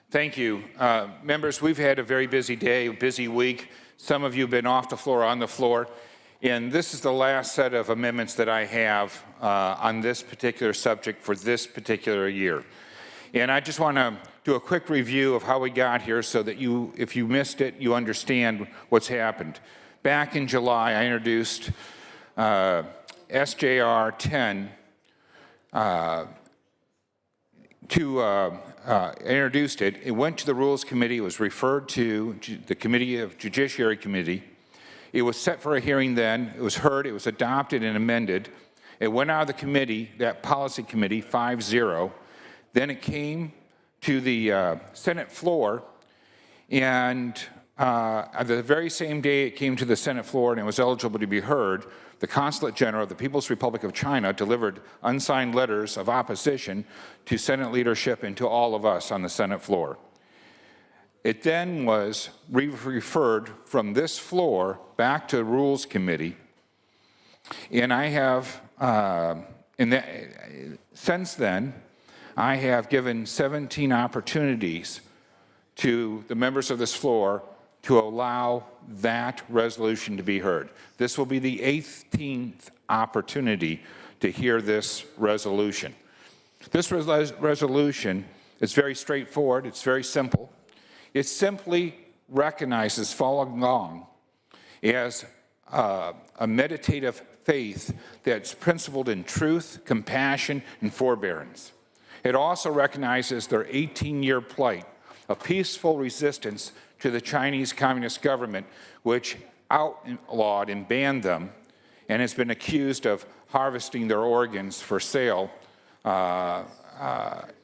Thank you. Members, we've had a very busy day, a busy week. Some of you have been off the floor, on the floor. And this is the last set of amendments that I have on this particular subject for this particular year. And I just want to do a quick review of how we got here so that you, if you missed it, you understand what's happened. Back in July, I introduced SJR 10 introduced it. It went to the Rules Committee. It was referred to the Committee of Judiciary Committee. It was set for a hearing then. It was heard. It was adopted and amended. It went out of the committee, that policy committee, 5-0. Then it came to the Senate floor, and the very same day it came to the Senate floor and it was eligible to be heard, the Consulate General of the People's Republic of China delivered unsigned letters of opposition to Senate leadership and to all of us on the Senate floor. It then was referred from this floor back to the Rules Committee, and I have, since then, I have given 17 opportunities to the members of this floor to allow that resolution to be heard. This will be the 18th opportunity to hear this resolution. This resolution is very straightforward. It's very simple. It simply recognizes Falun Gong as a meditative faith that's principled in truth, compassion, and forbearance. It also recognizes their 18-year plight of peaceful resistance to the Chinese Communist government, which outlawed and banned them and has been accused of harvesting their organs for sale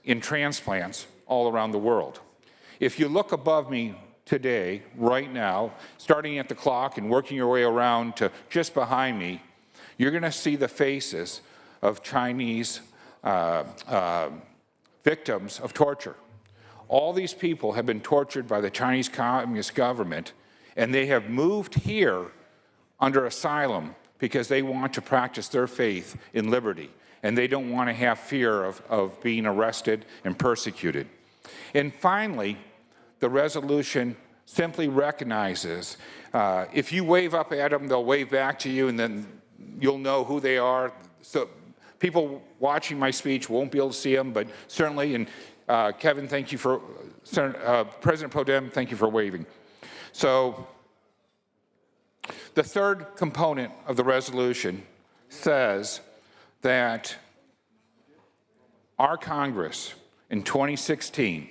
in transplants all around the world. If you look above me today, right now, starting at the clock and working your way around to just behind me, you're going to see the faces of Chinese victims of torture. All these people have been tortured by the Chinese Communist government, and they have moved here under asylum because they want to practice their faith in liberty, and they don't want to have fear of being arrested and persecuted. And finally, the resolution simply recognizes, if you wave up at them, they'll wave back to you, and then you'll know who they are. So people watching my speech won't be able to see them, but certainly, and Kevin, thank you for, President Pro Tem, thank you for waving. So the third component of the resolution says that our Congress in 2016,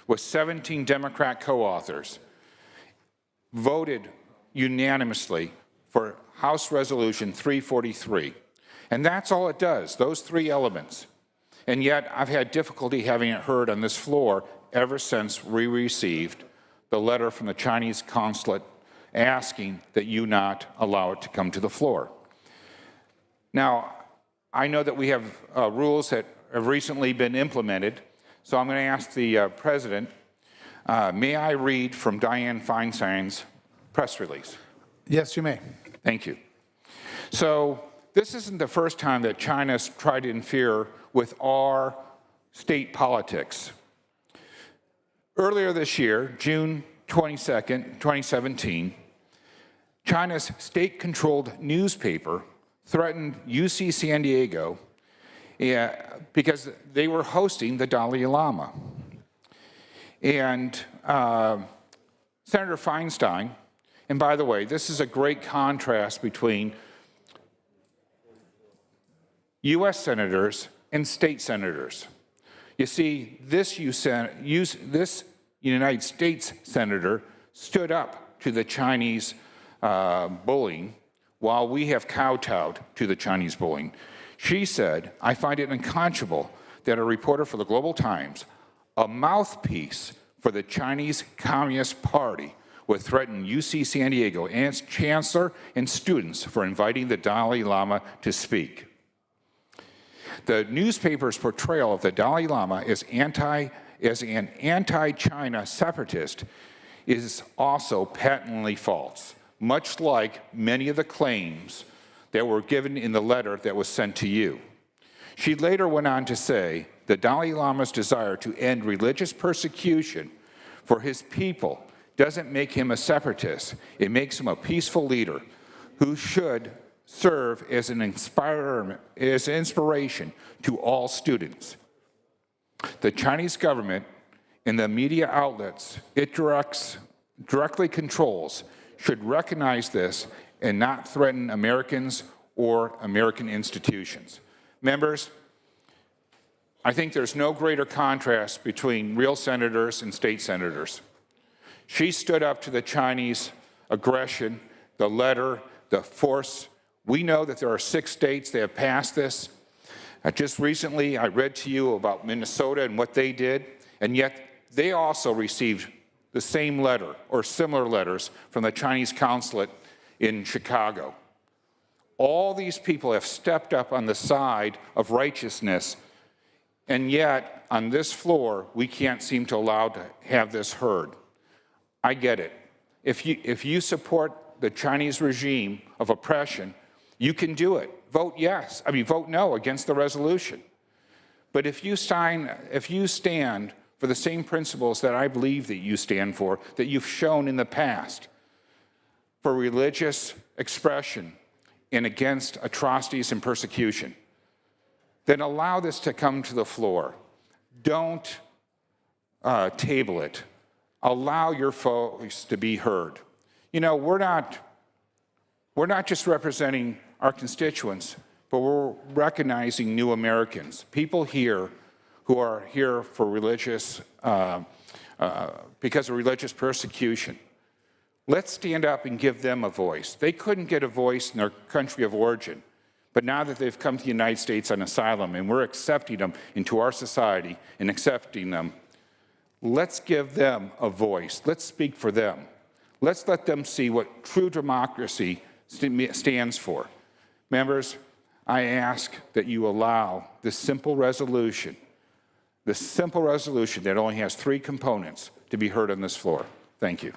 with 17 Democrat co-authors, voted unanimously for House Resolution 343. And that's all it does, those three elements. And yet I've had difficulty having it heard on this floor ever since we received the letter from the Chinese consulate asking that you not allow it to come to the floor. Now, I know that we have rules that have recently been implemented, so I'm going to ask the President, may I read from Dianne Feinstein's press release? Yes, you may. Thank you. So this isn't the first time that China's tried to interfere with our state politics. Earlier this year, June 22nd, 2017, China's state-controlled newspaper threatened UC San Diego because they were hosting the Dalai Lama. And Senator Feinstein, and by the way, this is a great contrast between U.S. senators and state senators. You see, this United States senator stood up to the Chinese bullying while we have kowtowed to the Chinese bullying. She said, I find it unconscionable that a reporter for the Global Times, a mouthpiece for the Chinese Communist Party, would threaten UC San Diego and its chancellor and students for inviting the Dalai Lama to speak. The newspaper's portrayal of the Dalai Lama as an anti-China separatist is also patently false, much like many of the claims that were given in the letter that was sent to you. She later went on to say the Dalai Lama's desire to end religious persecution for his people doesn't make him a separatist. It makes him a peaceful leader who should serve as an inspiration to all students. The Chinese government and the media outlets it directly controls should recognize this and not threaten Americans or American institutions. Members, I think there's no greater contrast between real senators and state senators. She stood up to the Chinese aggression, the letter, the force. We know that there are 6 states that have passed this. Just recently, I read to you about Minnesota and what they did, and yet they also received the same letter or similar letters from the Chinese consulate in Chicago. All these people have stepped up on the side of righteousness, and yet on this floor, we can't seem to allow to have this heard. I get it. If you support the Chinese regime of oppression, you can do it. Vote yes. Vote no against the resolution. But if you stand for the same principles that I believe that you stand for, that you've shown in the past, for religious expression and against atrocities and persecution, then allow this to come to the floor. Don't table it. Allow your voice to be heard. You know, we're not just representing our constituents, but we're recognizing new Americans, people here who are here for religious, because of religious persecution. Let's stand up and give them a voice. They couldn't get a voice in their country of origin, but now that they've come to the United States on asylum and we're accepting them into our society and accepting them, let's give them a voice. Let's speak for them. Let's let them see what true democracy stands for. Members, I ask that you allow this simple resolution that only has 3 components, to be heard on this floor. Thank you.